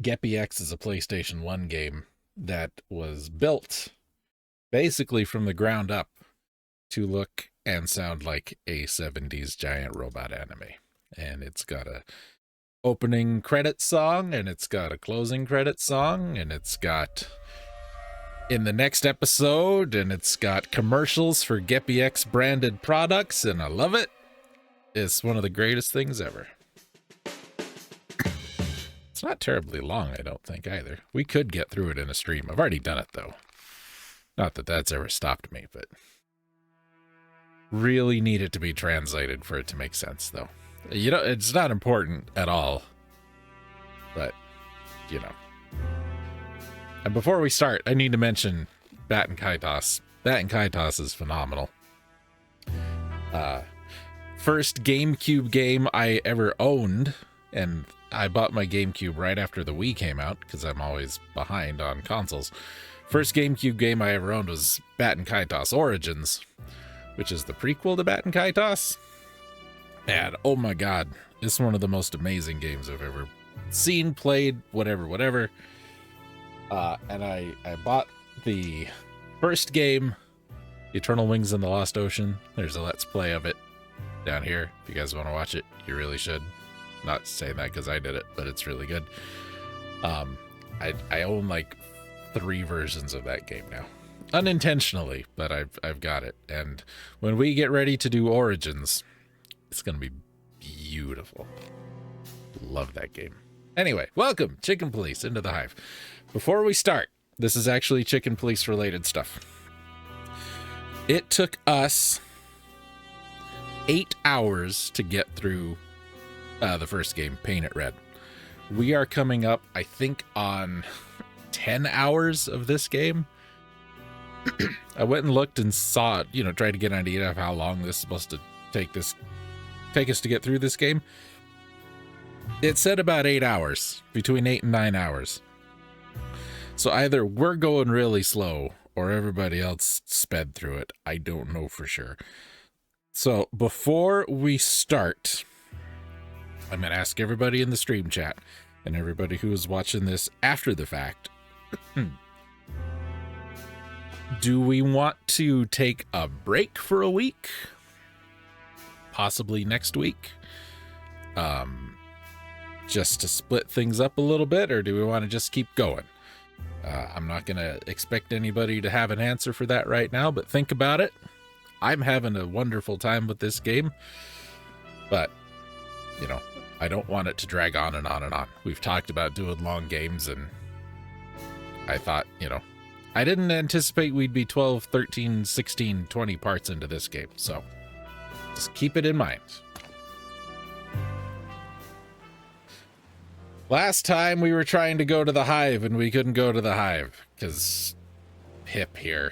GeppyX is a PlayStation 1 game that was built basically from the ground up to look and sound like a 70s giant robot anime. And it's got a opening credit song, and it's got a closing credit song, and it's got in the next episode, and it's got commercials for GeppyX branded products, and I love it. It's one of the greatest things ever. It's not terribly long, I don't think, either. We could get through it in a stream. I've already done it, though. Not that that's ever stopped me, but really need it to be translated for it to make sense, though. You know, it's not important at all, but, you know. And before we start, I need to mention Bat and Kaitos. Bat and Kaitos is phenomenal. First GameCube game I ever owned, and I bought my GameCube right after the Wii came out, because I'm always behind on consoles. First GameCube game I ever owned was Bat and Kaitos Origins, which is the prequel to Bat and Kaitos. And oh my god, it's one of the most amazing games I've ever seen, played, whatever. And I bought the first game, Eternal Wings in the Lost Ocean. There's a Let's Play of it down here. If you guys want to watch it, you really should. Not saying that because I did it, but it's really good. I own like 3 versions of that game now. Unintentionally, but I've got it. And when we get ready to do Origins, it's going to be beautiful. Love that game. Anyway, welcome, Chicken Police, into the Hive. Before we start, this is actually Chicken Police related stuff. It took us 8 hours to get through the first game, Paint It Red. We are coming up, I think, on 10 hours of this game. I went and looked and saw, tried to get an idea of how long this is supposed to take us to get through this game. It said about 8 hours, between 8 and 9 hours. So either we're going really slow or everybody else sped through it. I don't know for sure. So before we start, I'm going to ask everybody in the stream chat and everybody who is watching this after the fact, do we want to take a break for a week? Possibly next week? Just to split things up a little bit, or do we want to just keep going? I'm not going to expect anybody to have an answer for that right now, but think about it. I'm having a wonderful time with this game, but, I don't want it to drag on and on and on. We've talked about doing long games, and I thought, I didn't anticipate we'd be 12, 13, 16, 20 parts into this game, so just keep it in mind. Last time we were trying to go to the Hive and we couldn't go to the Hive because Pip here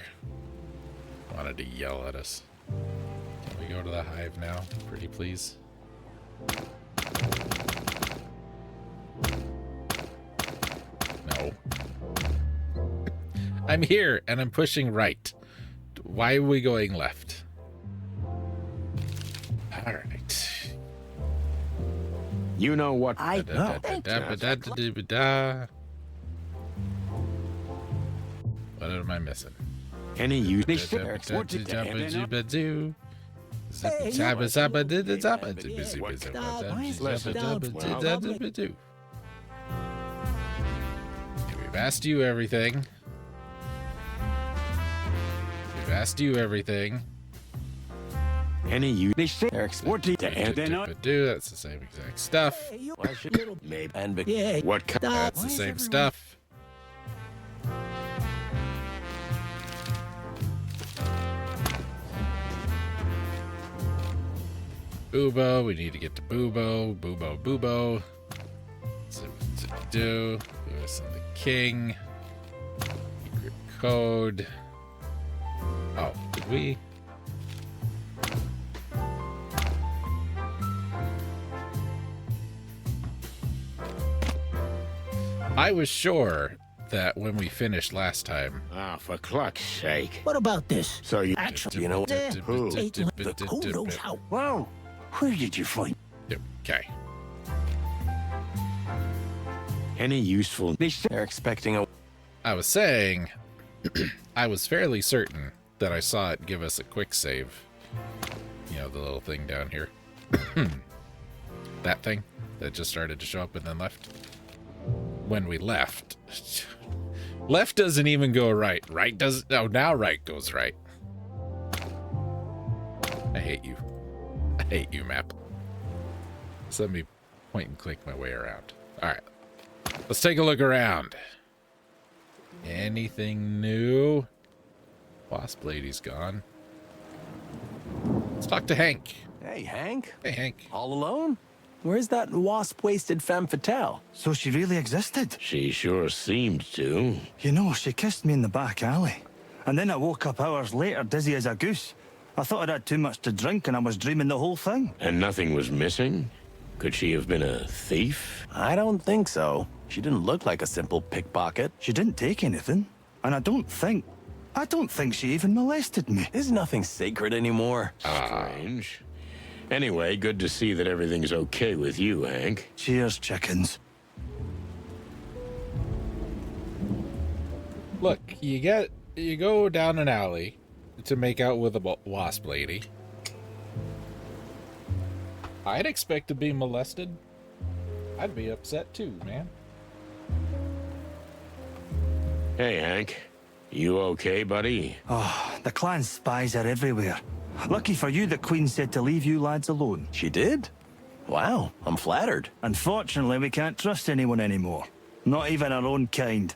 wanted to yell at us. Can we go to the Hive now, pretty please? No. I'm here and I'm pushing right. Why are we going left? All right. You know what? I know. What am I missing? Any use? We've asked you everything. We've asked you everything. Any use? What do you do? That's the same exact stuff. What? That's the same stuff. Boobo, we need to get to Boobo. Boobo. Do. Lewis and the King. Secret code. Oh, did we? I was sure that when we finished last time. Ah, for cluck's sake. What about this? So you Actually, you know who knows how? Whoa, where did you find? Okay. Any useful... They're expecting a... I was saying, I was fairly certain that I saw it give us a quick save. You know, the little thing down here. That thing that just started to show up and then left. When we left. Left doesn't even go right. Right does... Oh, now right goes right. I hate you. I hate you, map. So let me point and click my way around. Alright. Let's take a look around. Anything new? Wasp lady's gone. Let's talk to Hank. Hey, Hank? Hey, Hank. All alone? Where's that wasp-wasted femme fatale? So she really existed? She sure seemed to. You know, she kissed me in the back alley. And then I woke up hours later, dizzy as a goose. I thought I'd had too much to drink and I was dreaming the whole thing. And nothing was missing? Could she have been a thief? I don't think so. She didn't look like a simple pickpocket. She didn't take anything. And I don't think she even molested me. There's nothing sacred anymore. Strange. Anyway, good to see that everything's okay with you, Hank. Cheers, chickens. Look, you go down an alley to make out with a wasp lady. I'd expect to be molested. I'd be upset too, man. Hey, Hank. You okay, buddy? Oh, the clan's spies are everywhere. Lucky for you, the Queen said to leave you lads alone. She did? Wow, I'm flattered. Unfortunately, we can't trust anyone anymore. Not even our own kind.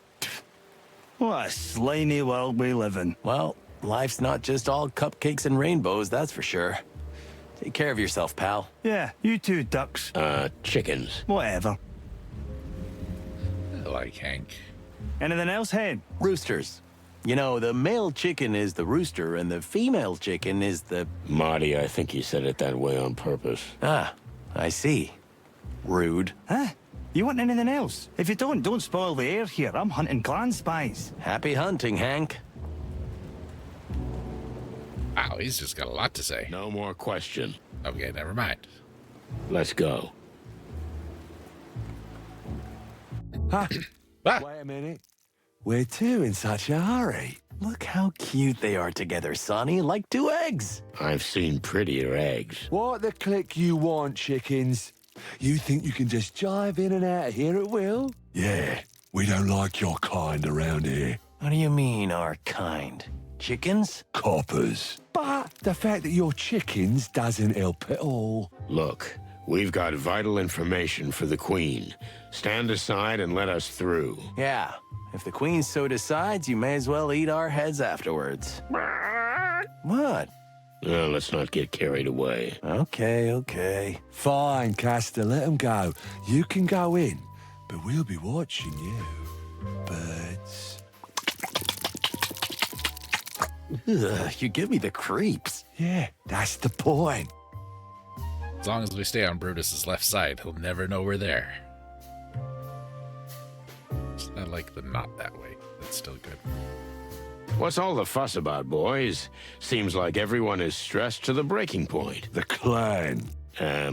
What a slimy world we live in. Well, life's not just all cupcakes and rainbows, that's for sure. Take care of yourself, pal. Yeah, you too, ducks. Chickens. Whatever. I like Hank. Anything else, Hen? Roosters. You know, the male chicken is the rooster, and the female chicken is the... Marty, I think you said it that way on purpose. Ah, I see. Rude. Huh? You want anything else? If you don't spoil the air here. I'm hunting clan spies. Happy hunting, Hank. Wow, he's just got a lot to say. No more question. Okay, never mind. Let's go. Huh? Ah, Wait a minute. Where to in such a hurry? Look how cute they are together, Sonny, like two eggs. I've seen prettier eggs. What the click you want, chickens? You think you can just jive in and out of here at will? Yeah, we don't like your kind around here. What do you mean, our kind? Chickens? Coppers. But the fact that you're chickens doesn't help at all. Look, we've got vital information for the Queen. Stand aside and let us through. Yeah. If the Queen so decides, you may as well eat our heads afterwards. What? Well, let's not get carried away. Okay. Fine, Castor, let 'em go. You can go in, but we'll be watching you. Birds. Ugh, you give me the creeps. Yeah, that's the point. as long as we stay on Brutus's left side, he'll never know we're there. I like the not that way. That's still good. What's all the fuss about, boys? Seems like everyone is stressed to the breaking point. The clan.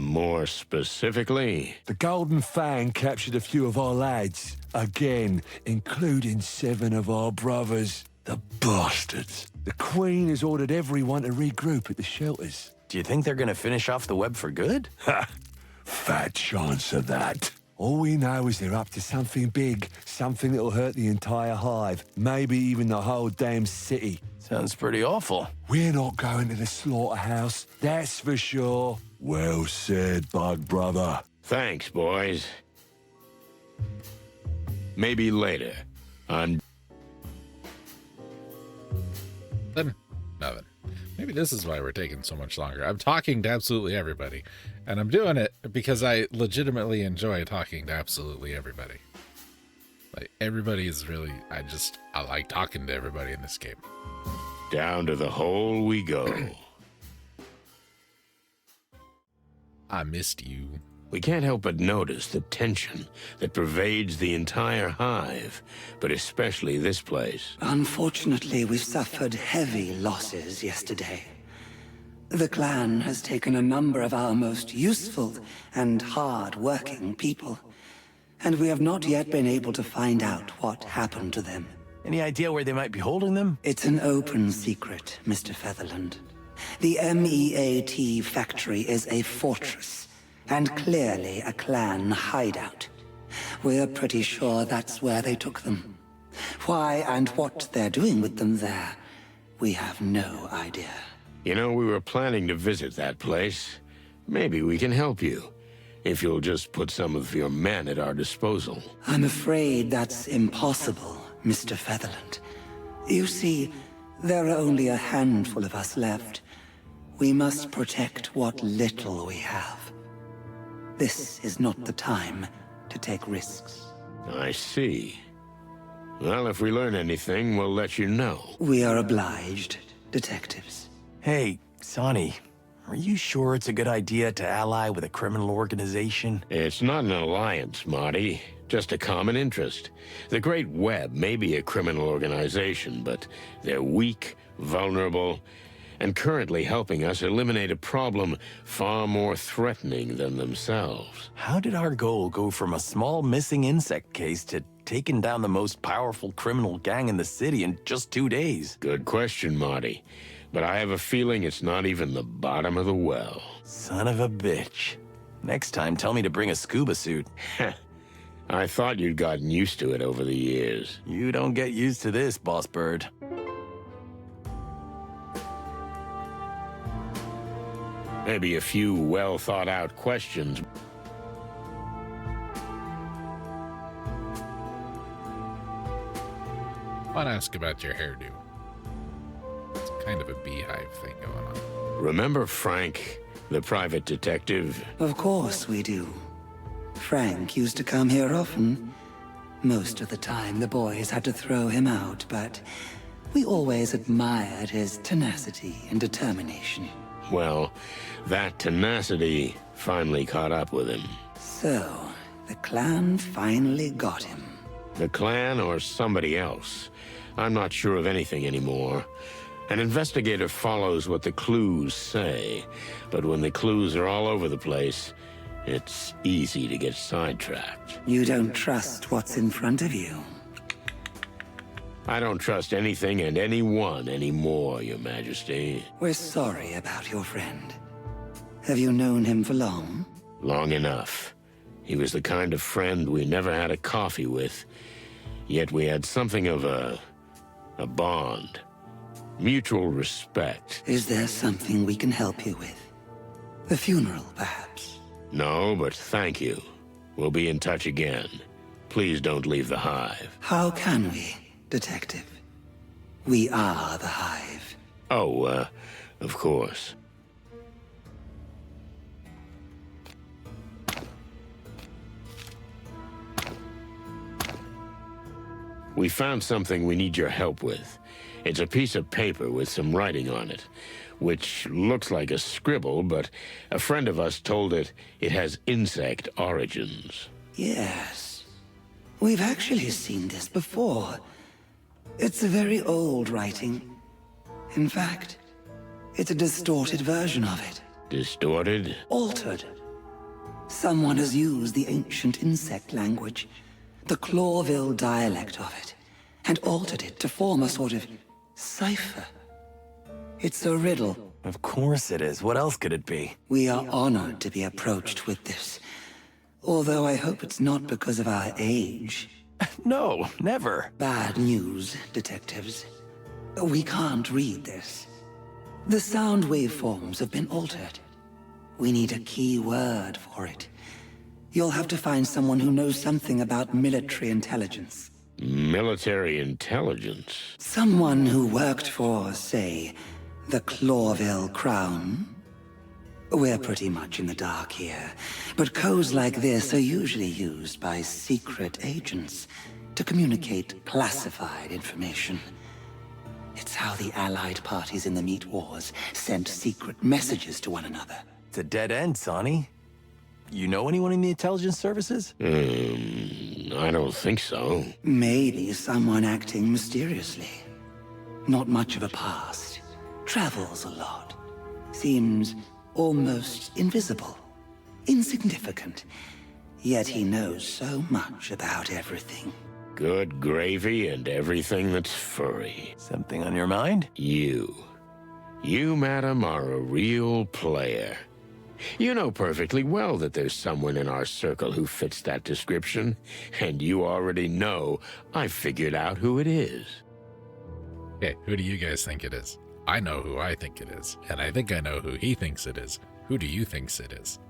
More specifically? The Golden Fang captured a few of our lads. Again, including 7 of our brothers. The bastards. The Queen has ordered everyone to regroup at the shelters. Do you think they're gonna finish off the web for good? Ha! Fat chance of that. All we know is they're up to something big, something that'll hurt the entire hive, maybe even the whole damn city. Sounds pretty awful. We're not going to the slaughterhouse, that's for sure. Well said, Bug Brother. Thanks, boys. Maybe later. I'm... Then, nothing. Maybe this is why we're taking so much longer. I'm talking to absolutely everybody. And I'm doing it because I legitimately enjoy talking to absolutely everybody. Like, everybody is really... I like talking to everybody in this game. Down to the hole we go. I missed you. We can't help but notice the tension that pervades the entire hive, but especially this place. Unfortunately, we suffered heavy losses yesterday. The clan has taken a number of our most useful and hard-working people, and we have not yet been able to find out what happened to them. Any idea where they might be holding them? It's an open secret, Mr. Featherland. The MEAT factory is a fortress, and clearly a clan hideout. We're pretty sure that's where they took them. Why and what they're doing with them there, we have no idea. You know, we were planning to visit that place. Maybe we can help you, if you'll just put some of your men at our disposal. I'm afraid that's impossible, Mr. Featherland. You see, there are only a handful of us left. We must protect what little we have. This is not the time to take risks. I see. Well, if we learn anything, we'll let you know. We are obliged, detectives. Hey, Sonny, are you sure it's a good idea to ally with a criminal organization? It's not an alliance, Marty. Just a common interest. The Great Web may be a criminal organization, but they're weak, vulnerable, and currently helping us eliminate a problem far more threatening than themselves. How did our goal go from a small missing insect case to taking down the most powerful criminal gang in the city in just 2 days? Good question, Marty. But I have a feeling it's not even the bottom of the well. Son of a bitch. Next time, tell me to bring a scuba suit. I thought you'd gotten used to it over the years. You don't get used to this, Boss Bird. Maybe a few well-thought-out questions. I want to ask about your hairdo. It's kind of a beehive thing going on. Remember Frank, the private detective? Of course we do. Frank used to come here often. Most of the time the boys had to throw him out, but we always admired his tenacity and determination. Well, that tenacity finally caught up with him. So, the clan finally got him. The clan or somebody else. I'm not sure of anything anymore. An investigator follows what the clues say, but when the clues are all over the place, it's easy to get sidetracked. You don't trust what's in front of you. I don't trust anything and anyone anymore, Your Majesty. We're sorry about your friend. Have you known him for long? Long enough. He was the kind of friend we never had a coffee with, yet we had something of a bond. Mutual respect. Is there something we can help you with? The funeral, perhaps? No, but thank you. We'll be in touch again. Please don't leave the Hive. How can we, Detective? We are the Hive. Oh, of course. We found something we need your help with. It's a piece of paper with some writing on it, which looks like a scribble, but a friend of us told it has insect origins. Yes. We've actually seen this before. It's a very old writing. In fact, it's a distorted version of it. Distorted? Altered. Someone has used the ancient insect language, the Clawville dialect of it, and altered it to form a sort of cipher. It's a riddle. Of course it is. What else could it be? We are honored to be approached with this. Although I hope it's not because of our age. No, never. Bad news, detectives. We can't read this. The sound waveforms have been altered. We need a key word for it. You'll have to find someone who knows something about military intelligence. Military intelligence? Someone who worked for, say, the Clawville Crown. We're pretty much in the dark here, but codes like this are usually used by secret agents to communicate classified information. It's how the allied parties in the Meat Wars sent secret messages to one another. It's a dead end, Sonny. You know anyone in the intelligence services? I don't think so. Maybe someone acting mysteriously. Not much of a past. Travels a lot. Seems almost invisible. Insignificant. Yet he knows so much about everything. Good gravy and everything that's furry. Something on your mind? You, madam, are a real player. You know perfectly well that there's someone in our circle who fits that description, and you already know I've figured out who it is. Okay, who do you guys think it is? I know who I think it is, and I think I know who he thinks it is. Who do you think it is?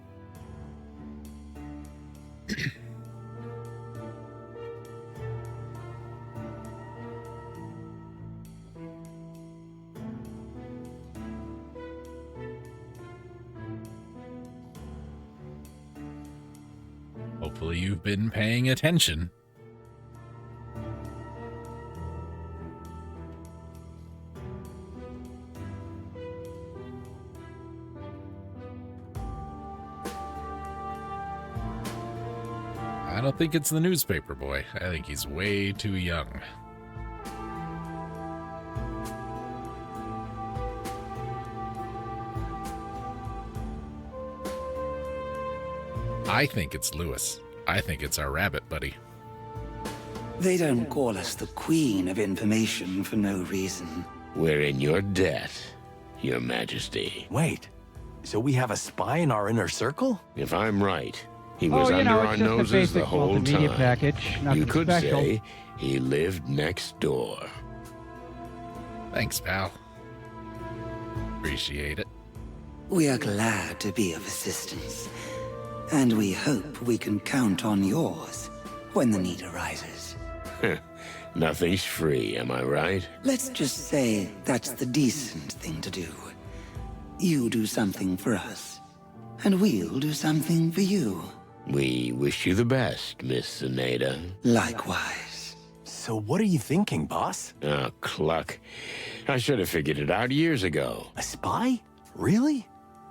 Hopefully you've been paying attention. I don't think it's the newspaper boy. I think he's way too young. I think it's Lewis. I think it's our rabbit buddy. They don't call us the Queen of Information for no reason. We're in your debt, Your Majesty. Wait, so we have a spy in our inner circle? If I'm right, he was Oh, under our it's just a noses the basic whole multimedia time. package. Nothing You could special. say he lived next door. Thanks, pal. Appreciate it. We are glad to be of assistance. And we hope we can count on yours when the need arises. Nothing's free, am I right? Let's just say that's the decent thing to do. You do something for us, and we'll do something for you. We wish you the best, Miss Zeneda. Likewise. So what are you thinking, boss? Oh, cluck. I should have figured it out years ago. A spy? Really?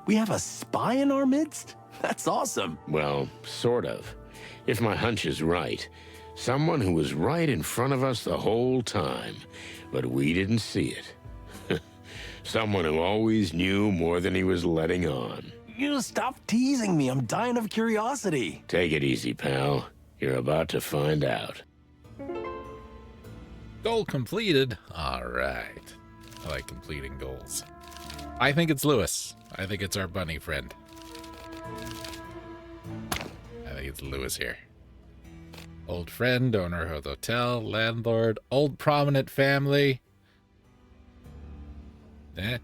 We have a spy in our midst? That's awesome. Well, sort of. If my hunch is right, someone who was right in front of us the whole time, but we didn't see it. Someone who always knew more than he was letting on. You stop teasing me. I'm dying of curiosity. Take it easy, pal. You're about to find out. Goal completed. All right. I like completing goals. I think it's Lewis. I think it's our bunny friend. I think it's Lewis here. Old friend, owner of the hotel, landlord, old prominent family. That's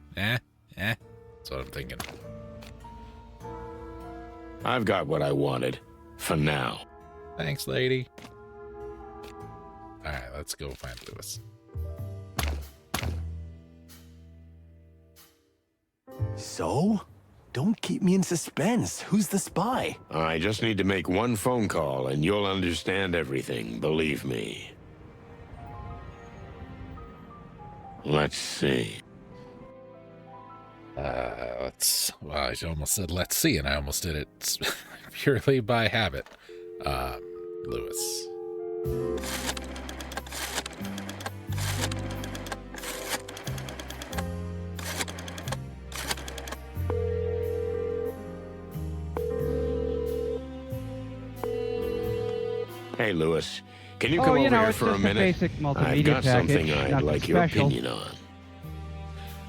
what I'm thinking. I've got what I wanted. For now. Thanks, lady. All right, let's go find Lewis. So? Don't keep me in suspense. Who's the spy? I just need to make one phone call and you'll understand everything, believe me. Let's see. Well, I almost said let's see, and I almost did it purely by habit. Lewis. Hey, Lewis, can you come over here it's for a just minute? basic I've multimedia got something package, I'd nothing like your special. opinion on.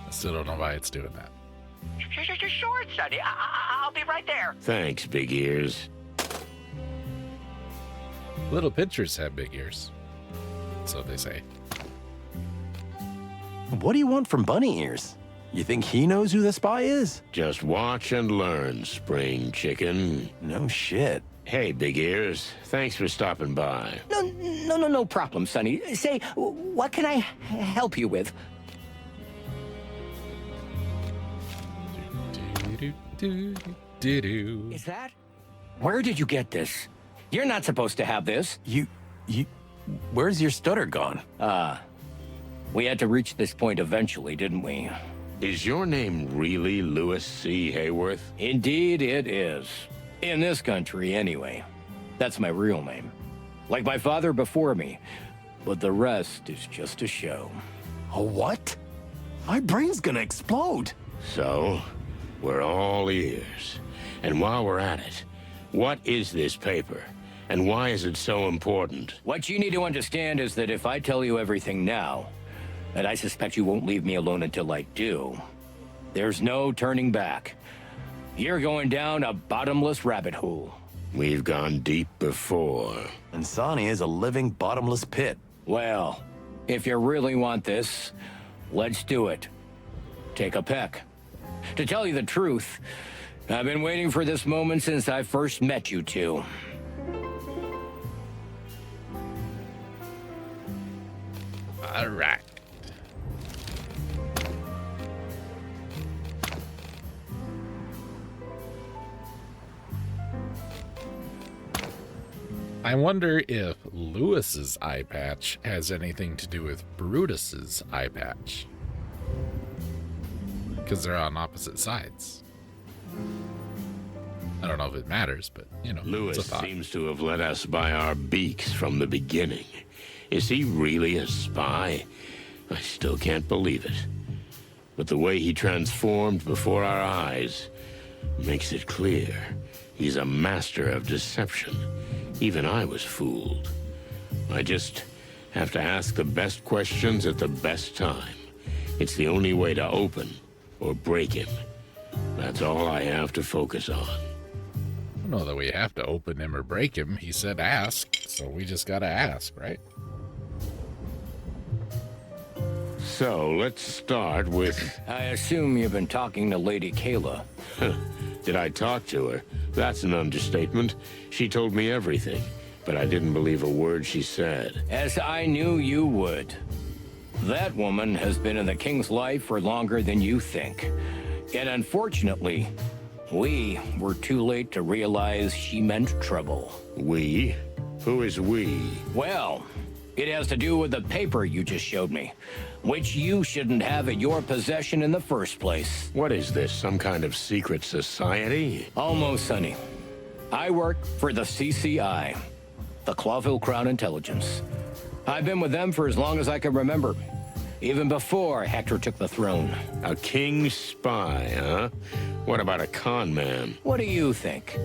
I still don't know why it's doing that. Sure, Sonny. I'll be right there. Thanks, Big Ears. Little pitchers have big ears. So they say. What do you want from Bunny Ears? You think he knows who the spy is? Just watch and learn, spring chicken. No shit. Hey, Big Ears, thanks for stopping by. No problem, Sonny. Say, what can I help you with? Do-do-do-do-do. Is that? Where did you get this? You're not supposed to have this. Where's your stutter gone? We had to reach this point eventually, didn't we? Is your name really Louis C. Hayworth? Indeed it is. In this country, anyway. That's my real name. Like my father before me. But the rest is just a show. A what? My brain's gonna explode. So, we're all ears. And while we're at it, What is this paper? And why is it so important? What you need to understand is that if I tell you everything now, and I suspect you won't leave me alone until I do, there's no turning back. You're going down a bottomless rabbit hole. We've gone deep before. And Sonny is a living bottomless pit. Well, if you really want this, let's do it. Take a peck. To tell you the truth, I've been waiting for this moment since I first met you two. All right. I wonder if Lewis's eye patch has anything to do with Brutus's eye patch. Because they're on opposite sides. I don't know if it matters, but, you know, Lewis it's a thought. seems to have led us by our beaks from the beginning. Is he really a spy? I still can't believe it. But the way he transformed before our eyes makes it clear. He's a master of deception. Even I was fooled. I just have to ask the best questions at the best time. It's the only way to open or break him. That's all I have to focus on. I don't know that we have to open him or break him. He said ask, so we just gotta ask, right? So, let's start with... I assume you've been talking to Lady Kayla. Did I talk to her? That's an understatement. She told me everything, but I didn't believe a word she said. As I knew you would. That woman has been in the king's life for longer than you think. And unfortunately, we were too late to realize she meant trouble. We? Who is we? Well, it has to do with the paper you just showed me, which you shouldn't have at your possession in the first place. What is this, some kind of secret society? Almost, Sonny. I work for the CCI, the Clawville Crown Intelligence. I've been with them for as long as I can remember, even before Hector took the throne. A king's spy, huh? What about a con man? What do you think?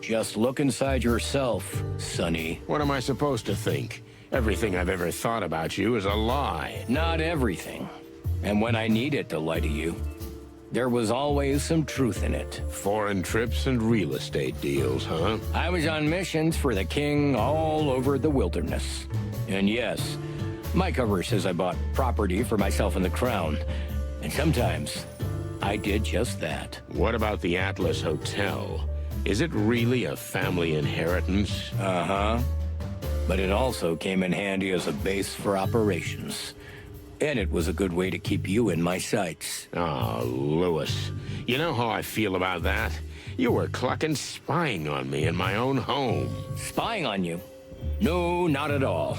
Just look inside yourself, Sonny. What am I supposed to think? Everything I've ever thought about you is a lie. Not everything. And when I needed to lie to you, there was always some truth in it. Foreign trips and real estate deals, huh? I was on missions for the king all over the wilderness. And yes, my cover says I bought property for myself and the crown. And sometimes I did just that. What about the Atlas Hotel? Is it really a family inheritance? Uh-huh. But it also came in handy as a base for operations. And it was a good way to keep you in my sights. Oh, Lewis. You know how I feel about that? You were clucking spying on me in my own home. Spying on you? No, not at all.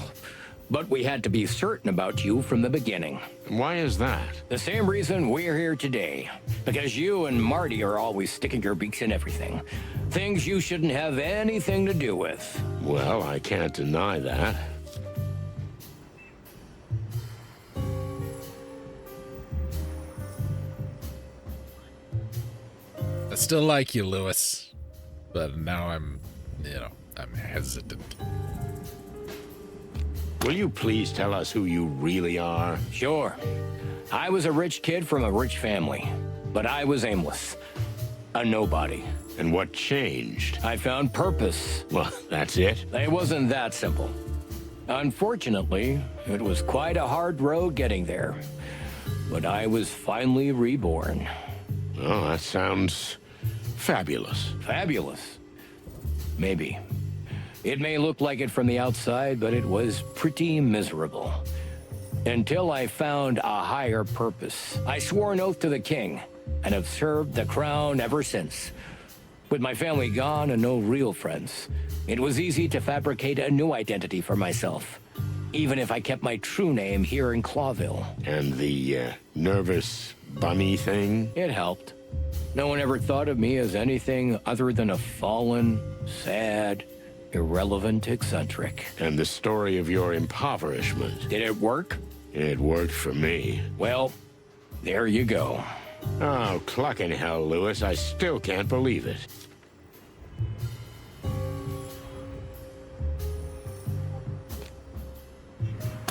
But we had to be certain about you from the beginning. Why is that? The same reason we're here today. Because you and Marty are always sticking your beaks in everything. Things you shouldn't have anything to do with. Well, I can't deny that. I still like you, Lewis. But now I'm hesitant. Will you please tell us who you really are? Sure. I was a rich kid from a rich family. But I was aimless. A nobody. And what changed? I found purpose. Well, that's it? It wasn't that simple. Unfortunately, it was quite a hard road getting there. But I was finally reborn. Oh, that sounds fabulous. Fabulous. Maybe. It may look like it from the outside, but it was pretty miserable. Until I found a higher purpose. I swore an oath to the king, and have served the crown ever since. With my family gone and no real friends, it was easy to fabricate a new identity for myself, even if I kept my true name here in Clawville. And the nervous bunny thing? It helped. No one ever thought of me as anything other than a fallen, sad, irrelevant eccentric. And the story of your impoverishment. Did it work? It worked for me. Well, there you go. Oh, clucking hell, Lewis. I still can't believe it.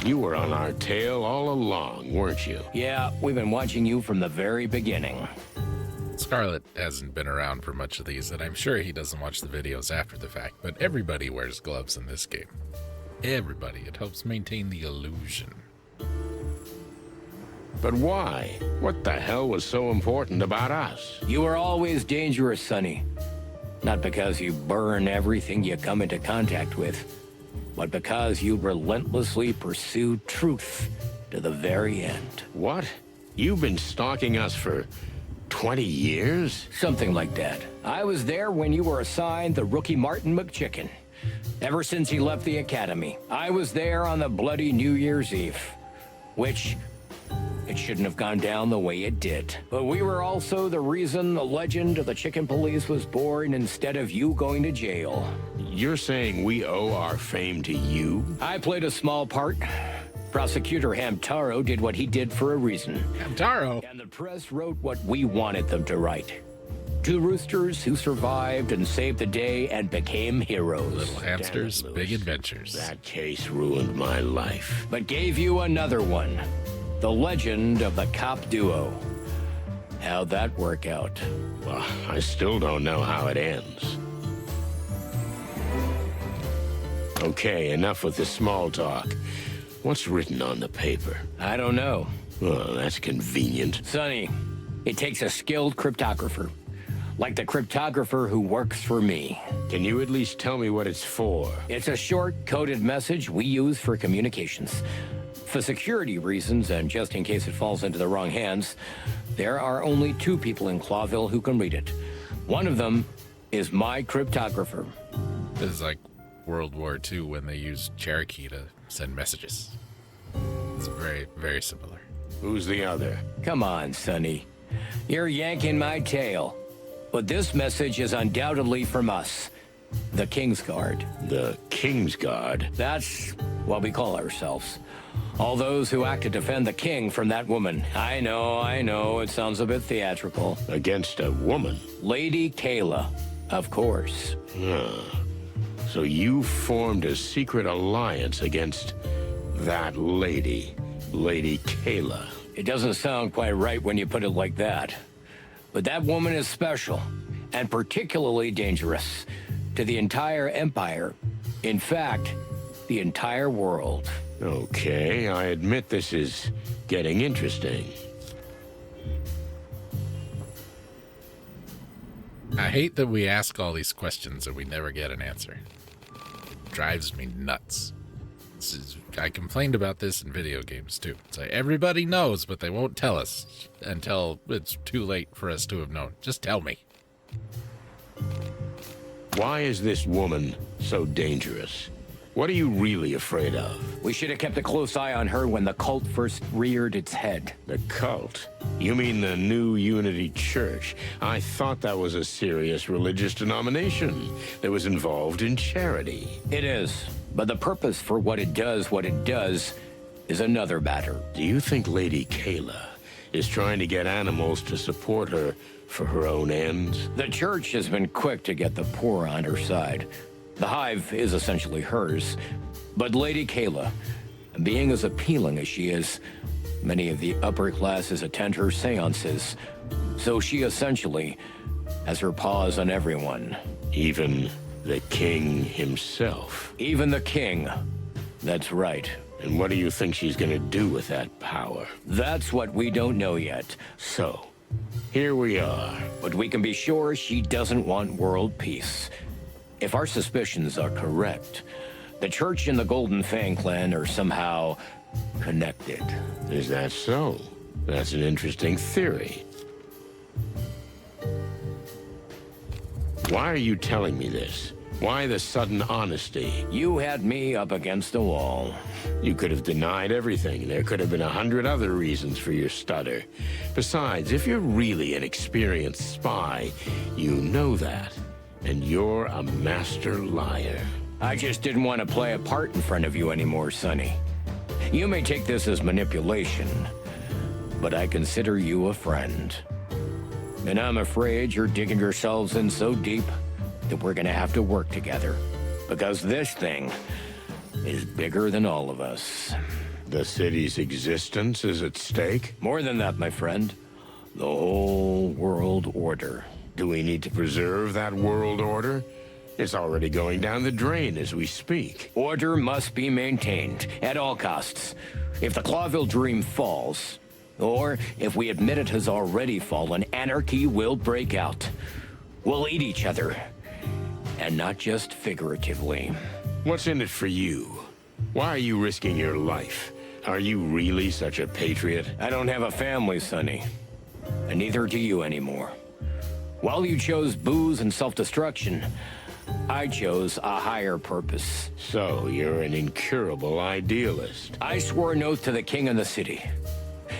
You were on our tail all along, weren't you? Yeah, we've been watching you from the very beginning. Scarlet hasn't been around for much of these, and I'm sure he doesn't watch the videos after the fact, but everybody wears gloves in this game. Everybody. It helps maintain the illusion. But why? What the hell was so important about us? You are always dangerous, Sonny. Not because you burn everything you come into contact with, but because you relentlessly pursue truth to the very end. What? You've been stalking us for 20 years? Something like that. I was there when you were assigned the rookie Martin McChicken. Ever since he left the academy, I was there on the bloody New Year's Eve. Which, it shouldn't have gone down the way it did. But we were also the reason the legend of the Chicken Police was born instead of you going to jail. You're saying we owe our fame to you? I played a small part. Prosecutor Hamtaro did what he did for a reason. Hamtaro! And the press wrote what we wanted them to write. Two roosters who survived and saved the day and became heroes. Little hamsters, Damn it, big Louis. adventures. That case ruined my life. But gave you another one. The legend of the cop duo. How'd that work out? Well, I still don't know how it ends. Okay, enough with the small talk. What's written on the paper? I don't know. Well, that's convenient. Sonny, it takes a skilled cryptographer. Like the cryptographer who works for me. Can you at least tell me what it's for? It's a short, coded message we use for communications. For security reasons, and just in case it falls into the wrong hands, there are only two people in Clawville who can read it. One of them is my cryptographer. This is like World War II when they used Cherokee to send messages. It's very, very similar. Who's the other? Come on, Sonny. You're yanking my tail. But this message is undoubtedly from us, the King's Guard. The King's Guard? That's what we call ourselves. All those who act to defend the king from that woman. I know, it sounds a bit theatrical. Against a woman? Lady Kayla, of course. So you formed a secret alliance against that lady, Lady Kayla. It doesn't sound quite right when you put it like that. But that woman is special, and particularly dangerous to the entire Empire. In fact, the entire world. Okay, I admit this is getting interesting. I hate that we ask all these questions and we never get an answer. It drives me nuts. I complained about this in video games too. It's like everybody knows, but they won't tell us until it's too late for us to have known. Just tell me. Why is this woman so dangerous? What are you really afraid of? We should have kept a close eye on her when the cult first reared its head. The cult? You mean the New Unity Church? I thought that was a serious religious denomination that was involved in charity. It is, but the purpose for what it does is another matter. Do you think Lady Kayla is trying to get animals to support her for her own ends? The church has been quick to get the poor on her side. The Hive is essentially hers, but Lady Kayla, being as appealing as she is, many of the upper classes attend her seances, so she essentially has her paws on everyone. Even the king himself? Even the king. That's right. And what do you think she's gonna do with that power? That's what we don't know yet. So, here we are. But we can be sure she doesn't want world peace. If our suspicions are correct, the Church and the Golden Fang clan are somehow connected. Is that so? That's an interesting theory. Why are you telling me this? Why the sudden honesty? You had me up against the wall. You could have denied everything. There could have been 100 other reasons for your stutter. Besides, if you're really an experienced spy, you know that. And you're a master liar. I just didn't want to play a part in front of you anymore, Sonny. You may take this as manipulation, but I consider you a friend. And I'm afraid you're digging yourselves in so deep that we're gonna have to work together. Because this thing is bigger than all of us. The city's existence is at stake? More than that, my friend. The whole world order. Do we need to preserve that world order? It's already going down the drain as we speak. Order must be maintained at all costs. If the Clawville dream falls, or if we admit it has already fallen, anarchy will break out. We'll eat each other. And not just figuratively. What's in it for you? Why are you risking your life? Are you really such a patriot? I don't have a family, Sonny. And neither do you anymore. While you chose booze and self-destruction, I chose a higher purpose. So, you're an incurable idealist. I swore an oath to the king of the city.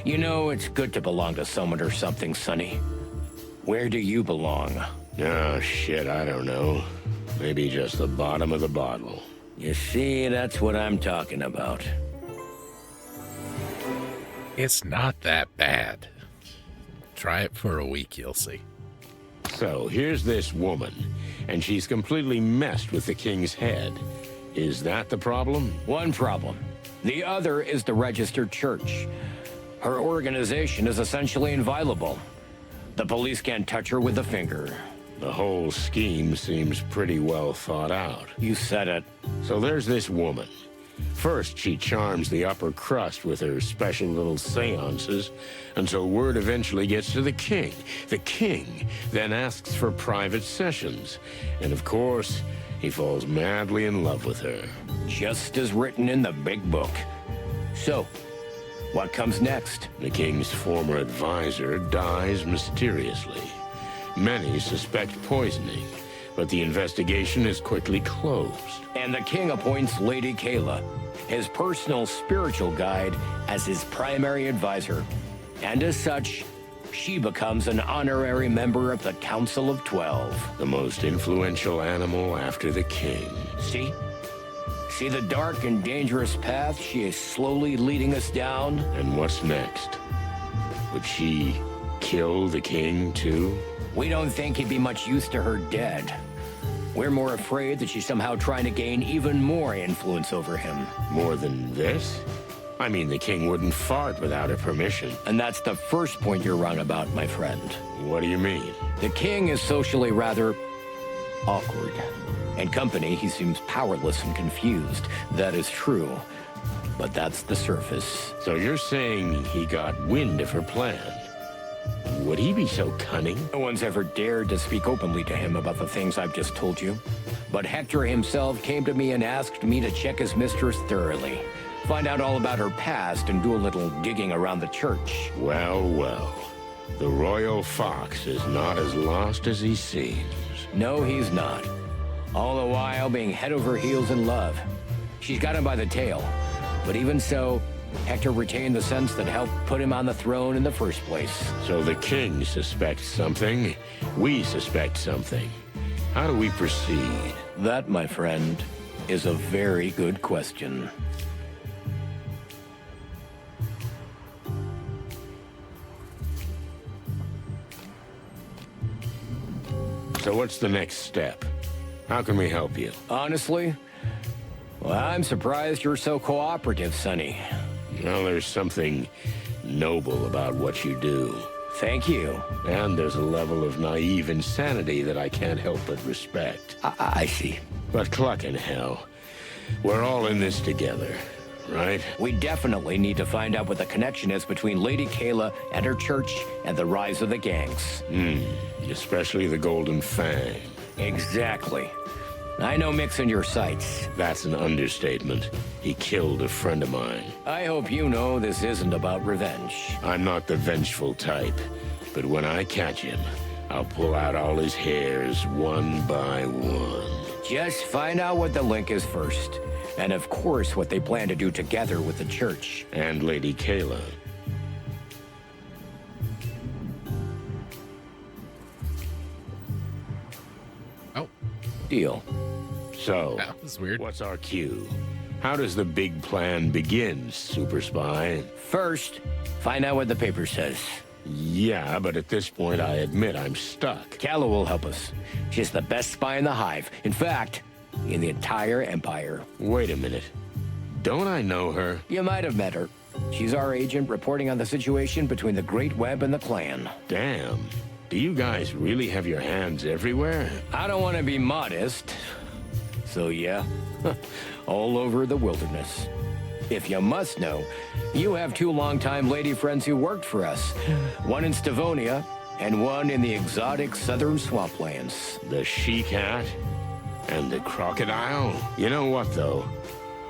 You know, it's good to belong to someone or something, Sonny. Where do you belong? Oh, shit, I don't know. Maybe just the bottom of the bottle. You see, that's what I'm talking about. It's not that bad. Try it for a week, you'll see. So, here's this woman, and she's completely messed with the king's head. Is that the problem? One problem. The other is the registered church. Her organization is essentially inviolable. The police can't touch her with a finger. The whole scheme seems pretty well thought out. You said it. So there's this woman. First, she charms the upper crust with her special little seances until word eventually gets to the king. The king then asks for private sessions. And of course, he falls madly in love with her. Just as written in the big book. So, what comes next? The king's former advisor dies mysteriously. Many suspect poisoning, but the investigation is quickly closed. And the king appoints Lady Kayla, his personal spiritual guide, as his primary advisor. And as such, she becomes an honorary member of the Council of 12. The most influential animal after the king. See? See the dark and dangerous path she is slowly leading us down? And what's next? Would she kill the king, too? We don't think he'd be much use to her dead. We're more afraid that she's somehow trying to gain even more influence over him. More than this? I mean, the king wouldn't fart without her permission. And that's the first point you're wrong about, my friend. What do you mean? The king is socially rather awkward. In company, he seems powerless and confused. That is true. But that's the surface. So you're saying he got wind of her plan? Would he be so cunning? No one's ever dared to speak openly to him about the things I've just told you. But Hector himself came to me and asked me to check his mistress thoroughly. Find out all about her past and do a little digging around the church. Well, well. The royal fox is not as lost as he seems. No, he's not. All the while being head over heels in love. She's got him by the tail. But even so, Hector retained the sense that helped put him on the throne in the first place. So the king suspects something, we suspect something. How do we proceed? That, my friend, is a very good question. So what's the next step? How can we help you? Honestly, well, I'm surprised you're so cooperative, Sonny. Well, there's something noble about what you do. Thank you. And there's a level of naive insanity that I can't help but respect. I see. But cluck in hell, we're all in this together, right? We definitely need to find out what the connection is between Lady Kayla and her church and the rise of the gangs. Especially the Golden Fang. Exactly. I know Mick's in your sights. That's an understatement. He killed a friend of mine. I hope you know this isn't about revenge. I'm not the vengeful type, but when I catch him, I'll pull out all his hairs one by one. Just find out what the link is first. And of course, what they plan to do together with the church. And Lady Kayla. Oh, Deal. So, that was weird. what's our cue? How does the big plan begin, Super Spy? First, find out what the paper says. Yeah, but at this point, I admit I'm stuck. Calla will help us. She's the best spy in the Hive. In fact, in the entire Empire. Wait a minute. Don't I know her? You might have met her. She's our agent reporting on the situation between the Great Web and the Clan. Damn. Do you guys really have your hands everywhere? I don't want to be modest. So yeah, all over the wilderness. If you must know, you have 2 longtime lady friends who worked for us. One in Stavonia and one in the exotic southern swamplands. The she-cat and the crocodile? You know what, though?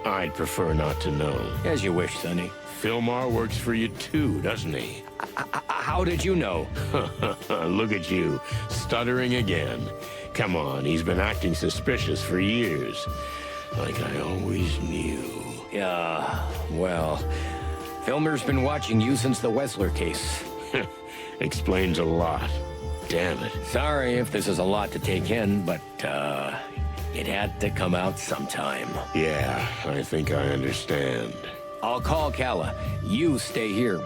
I'd prefer not to know. As you wish, Sonny. Fillmore works for you too, doesn't he? How did you know? Look at you, stuttering again. Come on, he's been acting suspicious for years. Like I always knew. Yeah, well, Filmer's been watching you since the Wessler case. Explains a lot. Damn it. Sorry if this is a lot to take in, but, it had to come out sometime. Yeah, I think I understand. I'll call Calla. You stay here.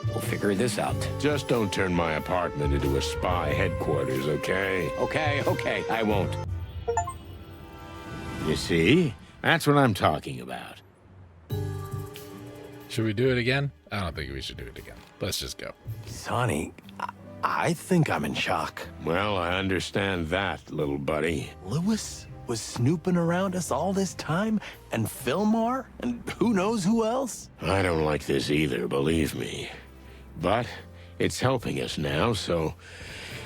We'll figure this out. Just don't turn my apartment into a spy headquarters, okay? Okay, I won't. You see? That's what I'm talking about. Should we do it again? I don't think we should do it again. Let's just go. Sonny, I think I'm in shock. Well, I understand that, little buddy. Lewis was snooping around us all this time, and Fillmore, and who knows who else? I don't like this either, believe me. But it's helping us now, so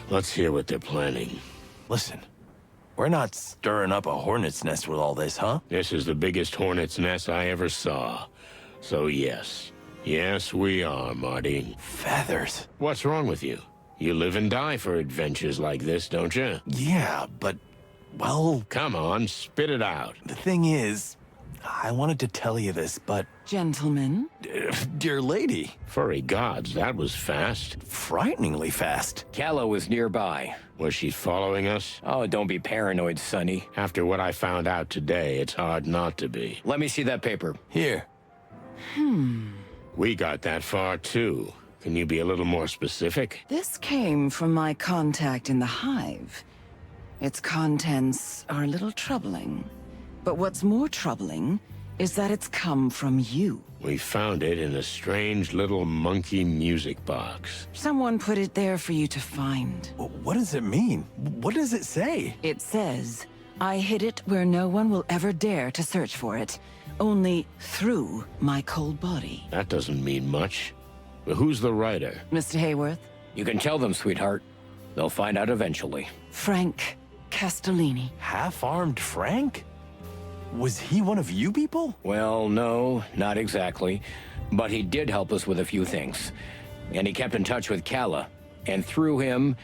let's hear what they're planning. Listen, we're not stirring up a hornet's nest with all this, huh? This is the biggest hornet's nest I ever saw. So yes. Yes, we are, Marty. Feathers. What's wrong with you? You live and die for adventures like this, don't you? Yeah, but, well, Come on, spit it out. the thing is, I wanted to tell you this, but, Gentlemen, dear lady, Furry gods, that was fast. frighteningly fast. Calla was nearby. Was she following us? Oh, don't be paranoid, Sonny. After what I found out today, it's hard not to be. Let me see that paper. Here, We got that far, too. Can you be a little more specific? this came from my contact in the Hive. Its contents are a little troubling. But what's more troubling is that it's come from you. We found it in a strange little monkey music box. Someone put it there for you to find. what does it mean? What does it say? It says, I hid it where no one will ever dare to search for it. Only through my cold body. That doesn't mean much. But who's the writer? Mr. Hayworth, You can tell them, sweetheart. They'll find out eventually. Frank Castellini. Half-armed Frank? Was he one of you people? Well, no, not exactly. But he did help us with a few things. And he kept in touch with Calla. And through him,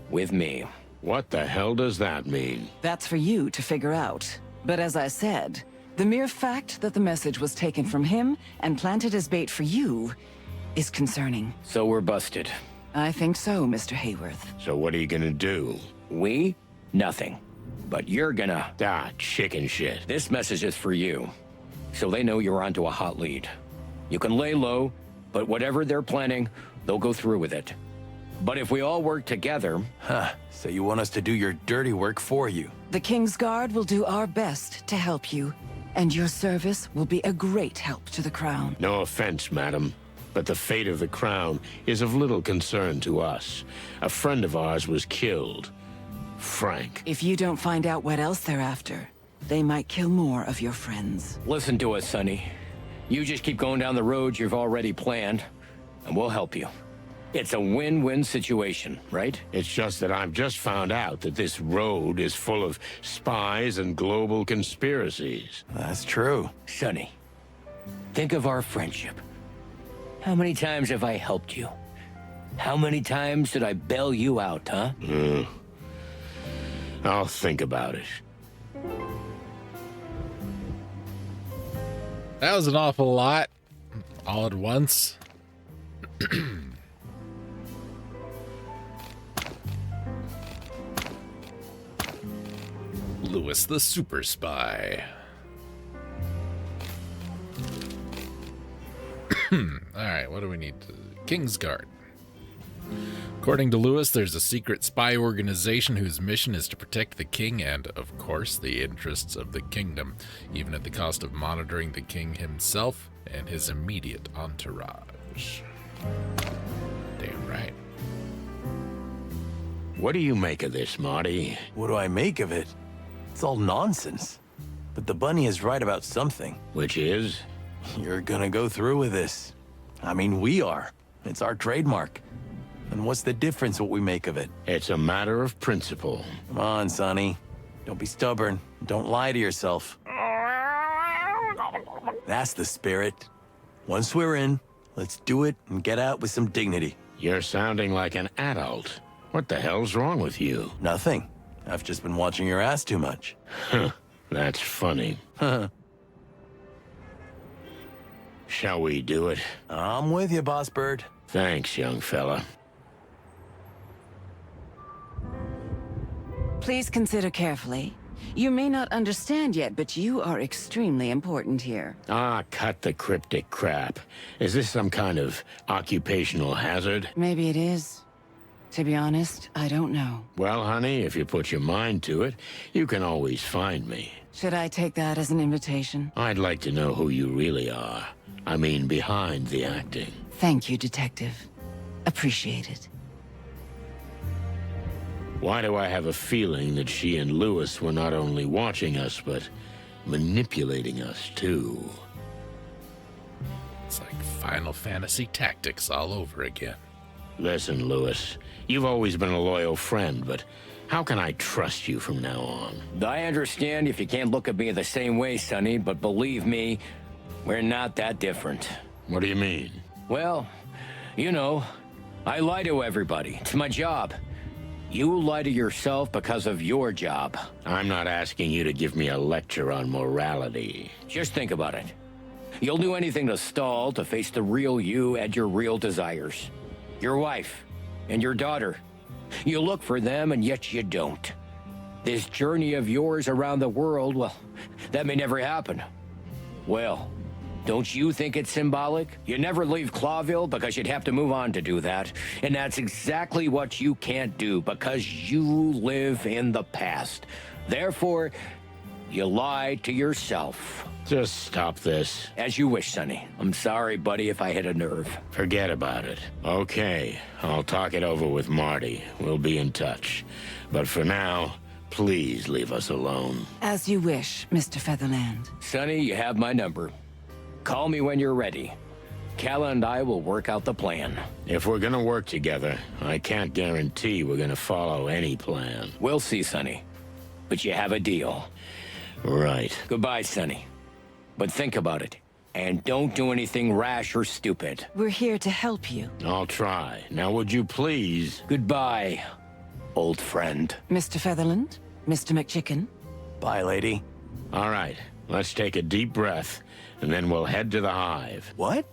with me. What the hell does that mean? That's for you to figure out. But as I said, the mere fact that the message was taken from him and planted as bait for you is concerning. So we're busted. I think so, Mr. Hayworth. So what are you gonna do? We? Nothing. But you're gonna... Ah, chicken shit. This message is for you. So they know you're onto a hot lead. You can lay low, but whatever they're planning, they'll go through with it. But if we all work together... Huh, so you want us to do your dirty work for you. The King's Guard will do our best to help you, and your service will be a great help to the Crown. No offense, madam, but the fate of the crown is of little concern to us. A friend of ours was killed. Frank. If you don't find out what else they're after, they might kill more of your friends. Listen to us, Sonny. You just keep going down the road you've already planned, and we'll help you. It's a win-win situation, right? It's just that I've just found out that this road is full of spies and global conspiracies. That's true. Sonny, think of our friendship. How many times have I helped you? How many times did I bail you out, huh? I'll think about it. That was an awful lot. All at once. Lewis the Super Spy. Alright, what do we need? King's Guard. According to Lewis, there's a secret spy organization whose mission is to protect the king and, of course, the interests of the kingdom, even at the cost of monitoring the king himself and his immediate entourage. Damn right. What do you make of this, Marty? What do I make of it? It's all nonsense. But the bunny is right about something. Which is? You're gonna go through with this. I mean, we are. It's our trademark. And what's the difference what we make of it? It's a matter of principle. Come on, Sonny. Don't be stubborn. Don't lie to yourself. That's the spirit. Once we're in, let's do it and get out with some dignity. You're sounding like an adult. What the hell's wrong with you? Nothing. I've just been watching your ass too much. Huh. That's funny. Shall we do it? I'm with you, Boss Bird. Thanks, young fella. Please consider carefully. You may not understand yet, but you are extremely important here. Ah, cut the cryptic crap. Is this some kind of occupational hazard? Maybe it is. To be honest, I don't know. Well, honey, if you put your mind to it, you can always find me. Should I take that as an invitation? I'd like to know who you really are. I mean, behind the acting. Thank you, Detective. Appreciate it. Why do I have a feeling that she and Lewis were not only watching us, but manipulating us, too? It's like Final Fantasy Tactics all over again. Listen, Lewis, you've always been a loyal friend, but how can I trust you from now on? I understand if you can't look at me the same way, Sonny, but believe me, we're not that different. What do you mean? Well, you know, I lie to everybody. It's my job. You lie to yourself because of your job. I'm not asking you to give me a lecture on morality. Just think about it. You'll do anything to stall to face the real you and your real desires. Your wife and your daughter. You look for them and yet you don't. This journey of yours around the world, well, that may never happen. Well, don't you think it's symbolic? You never leave Clawville because you'd have to move on to do that. And that's exactly what you can't do because you live in the past. Therefore, you lie to yourself. Just stop this. As you wish, Sonny. I'm sorry, buddy, if I hit a nerve. Forget about it. Okay, I'll talk it over with Marty. We'll be in touch. But for now, please leave us alone. As you wish, Mr. Featherland. Sonny, you have my number. Call me when you're ready. Calla and I will work out the plan. If we're gonna work together, I can't guarantee we're gonna follow any plan. We'll see, Sonny. But you have a deal. Right. Goodbye, Sonny. But think about it. And don't do anything rash or stupid. We're here to help you. I'll try. Now would you please? Goodbye, old friend. Mr. Featherland? Mr. McChicken? Bye, lady. All right, let's take a deep breath, and then we'll head to the Hive. What?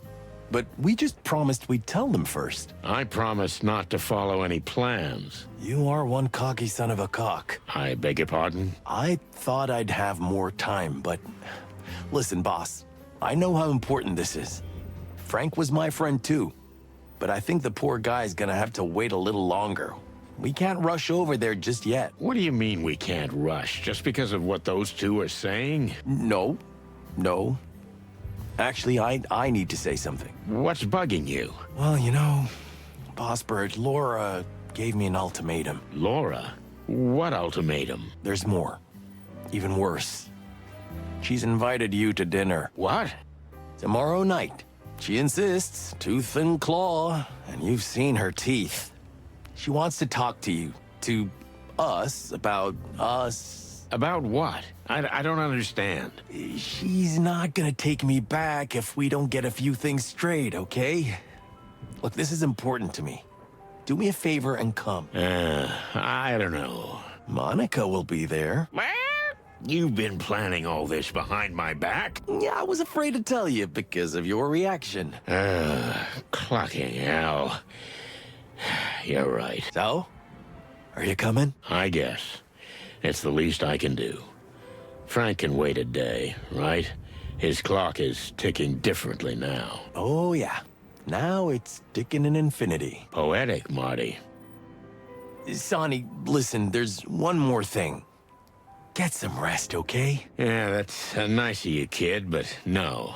But we just promised we'd tell them first. I promise not to follow any plans. You are one cocky son of a cock. I beg your pardon? I thought I'd have more time, but... Listen, boss. I know how important this is. Frank was my friend too. But I think the poor guy's gonna have to wait a little longer. We can't rush over there just yet. What do you mean we can't rush? Just because of what those two are saying? No. No. Actually, I need to say something. What's bugging you? Well, you know, Boss Bird, Laura gave me an ultimatum. Laura? What ultimatum? There's more. Even worse. She's invited you to dinner. What? Tomorrow night. She insists, tooth and claw, and you've seen her teeth. She wants to talk to you, to us, about us. About what? I don't understand. She's not gonna take me back if we don't get a few things straight, okay? Look, this is important to me. Do me a favor and come. I don't know. Monica will be there. You've been planning all this behind my back? Yeah, I was afraid to tell you because of your reaction. Clocking hell. You're right. So? Are you coming? I guess. It's the least I can do. Frank can wait a day, right? His clock is ticking differently now. Oh, yeah. Now it's ticking in infinity. Poetic, Marty. Sonny, listen, there's one more thing. Get some rest, okay? Yeah, that's nice of you, kid, but no.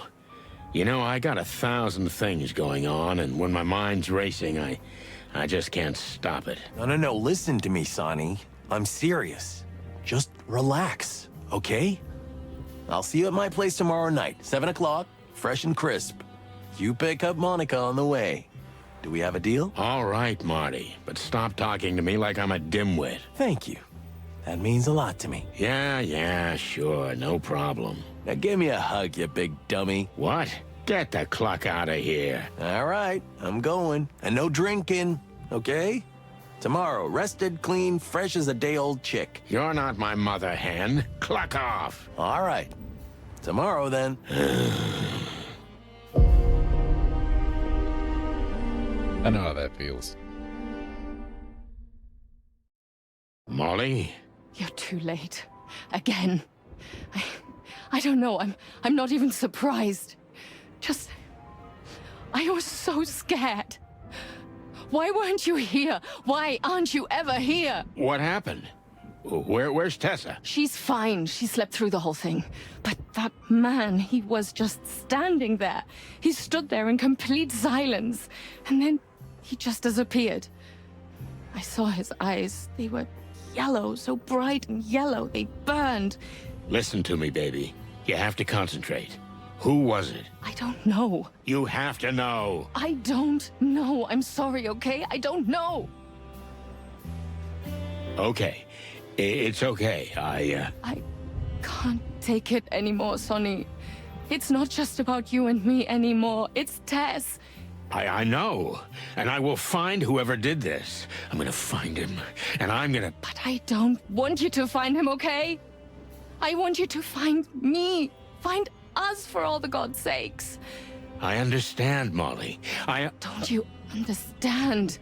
You know, I got 1,000 things going on, and when my mind's racing, I just can't stop it. No, listen to me, Sonny. I'm serious. Just relax, okay? I'll see you at my place tomorrow night, 7 o'clock, fresh and crisp. You pick up Monica on the way. Do we have a deal? All right, Marty, but stop talking to me like I'm a dimwit. Thank you. That means a lot to me. Yeah, sure, no problem. Now give me a hug, you big dummy. What? Get the cluck out of here. All right, I'm going. And no drinking, okay? Tomorrow, rested, clean, fresh as a day-old chick. You're not my mother hen. Cluck off. All right. Tomorrow, then. I know how that feels. Molly? You're too late. Again. I don't know. I'm not even surprised. Just... I was so scared. Why weren't you here? Why aren't you ever here? What happened? Where's Tessa? She's fine. She slept through the whole thing. But that man, he was just standing there. He stood there in complete silence. And then he just disappeared. I saw his eyes. They were yellow, so bright and yellow. They burned. Listen to me, baby. You have to concentrate. Who was it? I don't know. You have to know. I don't know. I'm sorry, okay? I don't know. Okay. It's okay. I can't take it anymore, Sonny. It's not just about you and me anymore. It's Tess. I know. And I will find whoever did this. I'm gonna find him. And I'm gonna... But I don't want you to find him, okay? I want you to find me. Find us, for all the God's sakes. I understand, Molly. Don't you understand?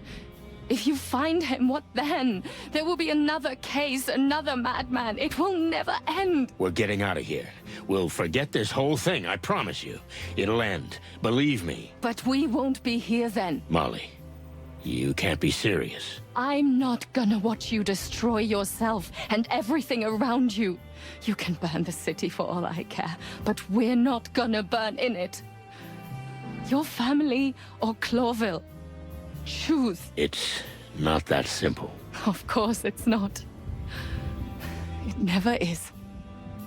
If you find him, what then? There will be another case, another madman. It will never end. We're getting out of here. We'll forget this whole thing, I promise you. It'll end. Believe me. But we won't be here then. Molly, you can't be serious. I'm not gonna watch you destroy yourself and everything around you. You can burn the city for all I care, but we're not gonna burn in it. Your family or Clawville. Choose. It's not that simple. Of course it's not. It never is.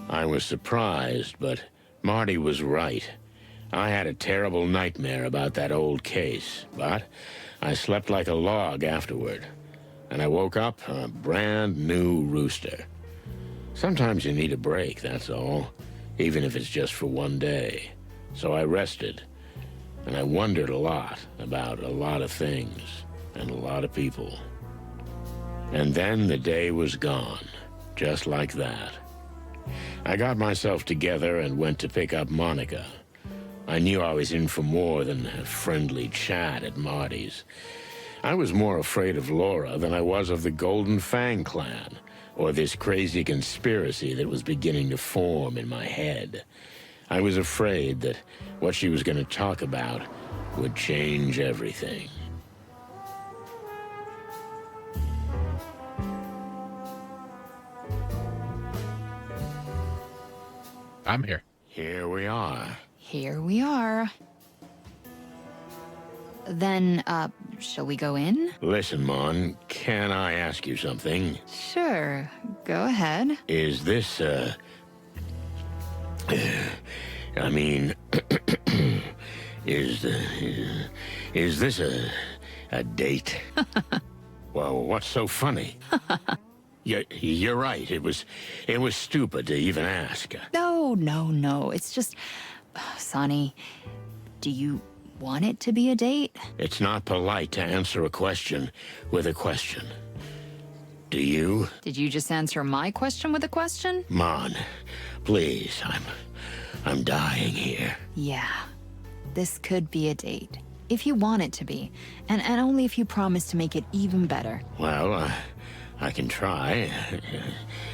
I was surprised, but Marty was right. I had a terrible nightmare about that old case, but I slept like a log afterward. And I woke up a brand new rooster. Sometimes you need a break, that's all. Even if it's just for one day. So I rested. And I wondered a lot about a lot of things and a lot of people. And then the day was gone, just like that. I got myself together and went to pick up Monica. I knew I was in for more than a friendly chat at Marty's. I was more afraid of Laura than I was of the Golden Fang clan, or this crazy conspiracy that was beginning to form in my head. I was afraid that what she was going to talk about would change everything. I'm here. Here we are. Here we are. Then, shall we go in? Listen, Mon, can I ask you something? Sure, go ahead. Is this, I mean, is this a date? Well, what's so funny? You're right. It was stupid to even ask. No. It's just, Sonny, do you want it to be a date? It's not polite to answer a question with a question. Do you? Did you just answer my question with a question? Mon, please, I'm dying here. Yeah, this could be a date. If you want it to be. And only if you promise to make it even better. Well, I can try.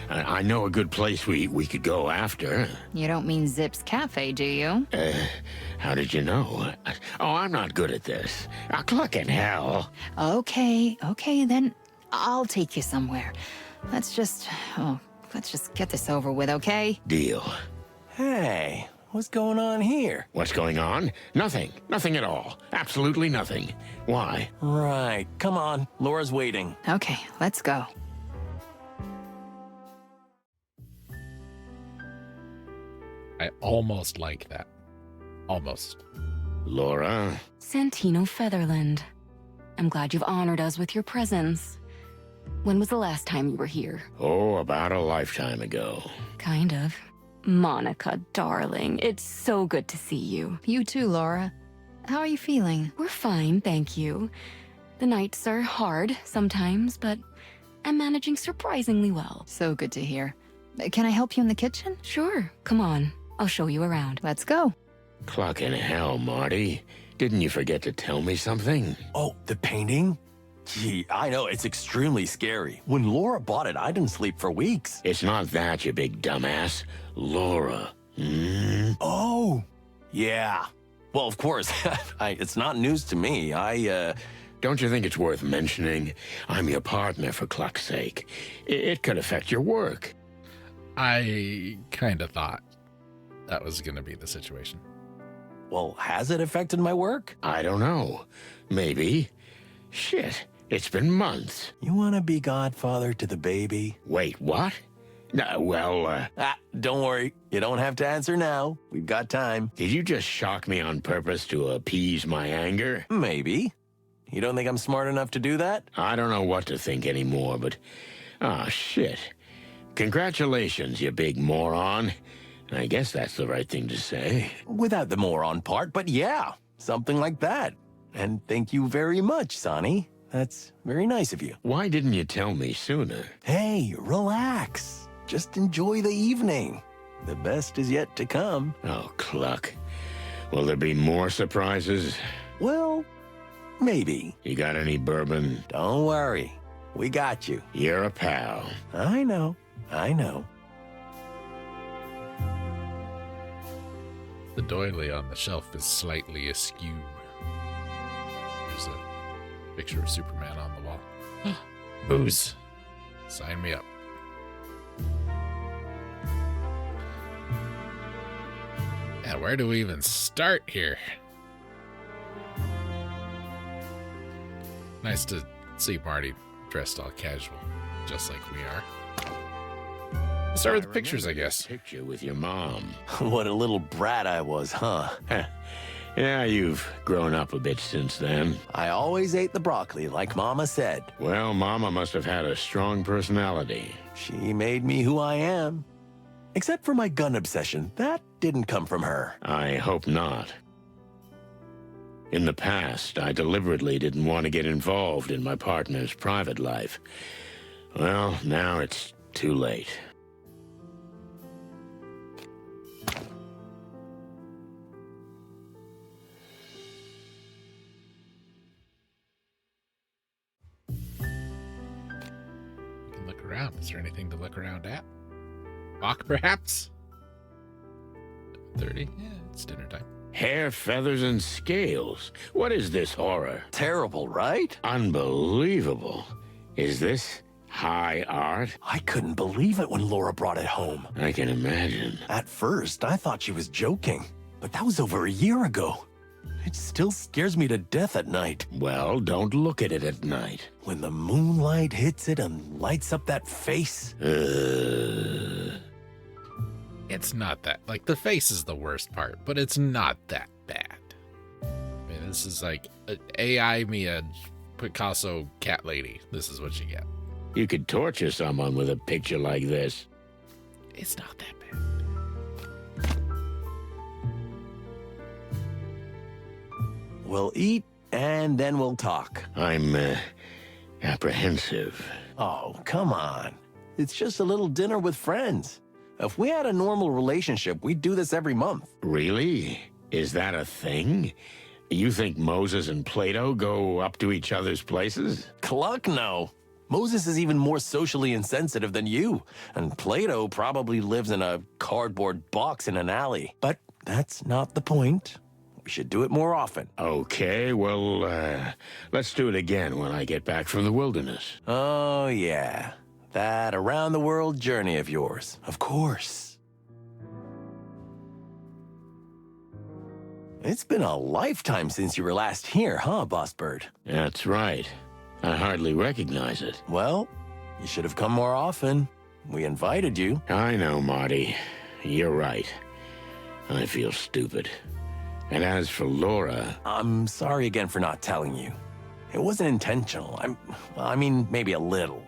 I know a good place we could go after. You don't mean Zip's Cafe, do you? How did you know? Oh, I'm not good at this. Cluck in hell. Okay, then I'll take you somewhere. Let's just get this over with, okay? Deal. Hey, what's going on here? What's going on? Nothing. Nothing at all. Absolutely nothing. Why? Right, come on. Laura's waiting. Okay, let's go. I almost like that. Almost. Laura? Santino Featherland. I'm glad you've honored us with your presence. When was the last time you were here? Oh, about a lifetime ago. Kind of. Monica, darling, it's so good to see you. You too, Laura. How are you feeling? We're fine, thank you. The nights are hard sometimes, but I'm managing surprisingly well. So good to hear. Can I help you in the kitchen? Sure, come on. I'll show you around. Let's go. Clucking hell, Marty. Didn't you forget to tell me something? Oh, the painting? Gee, I know, it's extremely scary. When Laura bought it, I didn't sleep for weeks. It's not that, you big dumbass. Laura. Oh, yeah. Well, of course, it's not news to me. Don't you think it's worth mentioning? I'm your partner, for cluck's sake. It could affect your work. I kind of thought that was going to be the situation. Well, has it affected my work? I don't know. Maybe. Shit, it's been months. You want to be godfather to the baby? Wait, what? No, well, Don't worry. You don't have to answer now. We've got time. did you just shock me on purpose to appease my anger? Maybe. You don't think I'm smart enough to do that? I don't know what to think anymore, but... Ah, shit. Congratulations, you big moron. I guess that's the right thing to say. Without the moron part, but yeah, something like that. And thank you very much, Sonny. That's very nice of you. Why didn't you tell me sooner? Hey, relax. Just enjoy the evening. The best is yet to come. Oh, cluck. Will there be more surprises? Well, maybe. You got any bourbon? Don't worry. We got you. You're a pal. I know. I know. The doily on the shelf is slightly askew. There's a picture of Superman on the wall. Booze. Sign me up. And where do we even start here? Nice to see Marty dressed all casual, just like we are. Let's start with the pictures, I guess. Picture with your mom. What a little brat I was, huh? Yeah, you've grown up a bit since then. I always ate the broccoli, like Mama said. Well, Mama must have had a strong personality. She made me who I am. Except for my gun obsession. That didn't come from her. I hope not. In the past, I deliberately didn't want to get involved in my partner's private life. Well, now it's too late. We can look around. Is there anything to look around at? Bach, perhaps? 30? Yeah, it's dinner time. Hair, feathers, and scales. What is this horror? Terrible, right? Unbelievable. Is this high art? I couldn't believe it when Laura brought it home. I can imagine. At first, I thought she was joking, but that was over a year ago. It still scares me to death at night. Well, don't look at it at night. When the moonlight hits it and lights up that face. It's not that. Like, the face is the worst part, but it's not that bad. I mean, this is like AI me a Picasso cat lady. This is what you get. You could torture someone with a picture like this. It's not that bad. We'll eat, and then we'll talk. I'm, apprehensive. Oh, come on. It's just a little dinner with friends. If we had a normal relationship, we'd do this every month. Really? Is that a thing? You think Moses and Plato go up to each other's places? Cluck, no. Moses is even more socially insensitive than you, and Plato probably lives in a cardboard box in an alley. But that's not the point. We should do it more often. Okay, well, let's do it again when I get back from the wilderness. Oh, yeah. That around-the-world journey of yours. Of course. It's been a lifetime since you were last here, huh, Boss Bird? That's right. I hardly recognize it. Well, you should have come more often. We invited you. I know, Marty. You're right. I feel stupid. And as for Laura... I'm sorry again for not telling you. It wasn't intentional. I mean, maybe a little.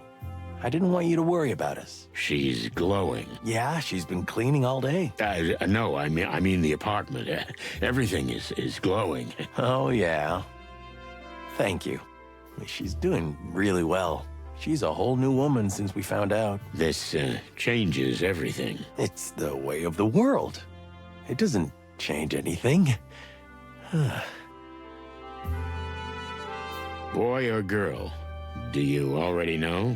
I didn't want you to worry about us. She's glowing. Yeah, she's been cleaning all day. No, I mean the apartment. Everything is glowing. Oh, yeah. Thank you. She's doing really well. She's a whole new woman since we found out. This changes everything. It's the way of the world. It doesn't change anything. Boy or girl? Do you already know?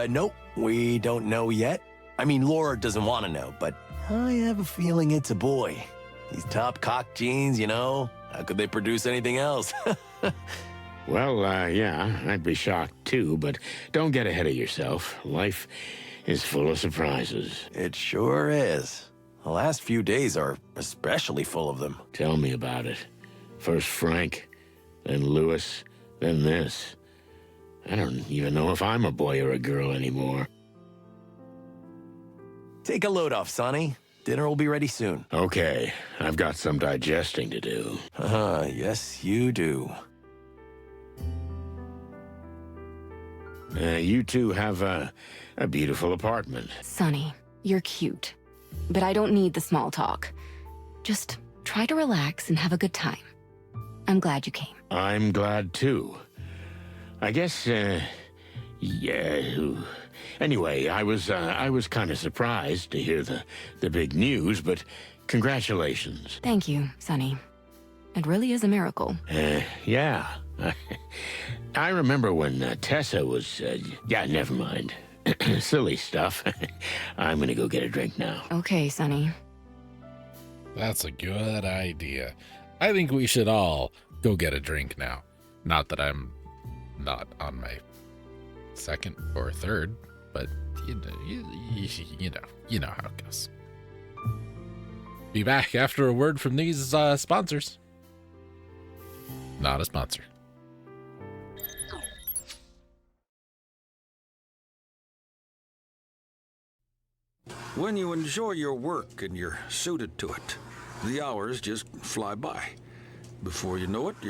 Nope. We don't know yet. I mean, Laura doesn't want to know, but I have a feeling it's a boy. These top cock genes, you know? How could they produce anything else? Well, yeah, I'd be shocked too, but don't get ahead of yourself. Life is full of surprises. It sure is. The last few days are especially full of them. Tell me about it. First Frank, then Lewis, then this. I don't even know if I'm a boy or a girl anymore. Take a load off, Sonny. Dinner will be ready soon. Okay, I've got some digesting to do. Yes, you do. You two have a beautiful apartment. Sonny, you're cute. But I don't need the small talk. Just try to relax and have a good time. I'm glad you came. I'm glad too. I guess, yeah. Anyway, I was kind of surprised to hear the big news, but congratulations. Thank you, Sonny. It really is a miracle. Yeah. I remember when Tessa was, yeah, never mind. Silly stuff. I'm gonna go get a drink now. Okay, Sonny. That's a good idea. I think we should all go get a drink now. Not that I'm not on my second or third, but you know how it goes. Be back after a word from these sponsors. Not a sponsor. When you enjoy your work and you're suited to it, the hours just fly by. Before you know it, you're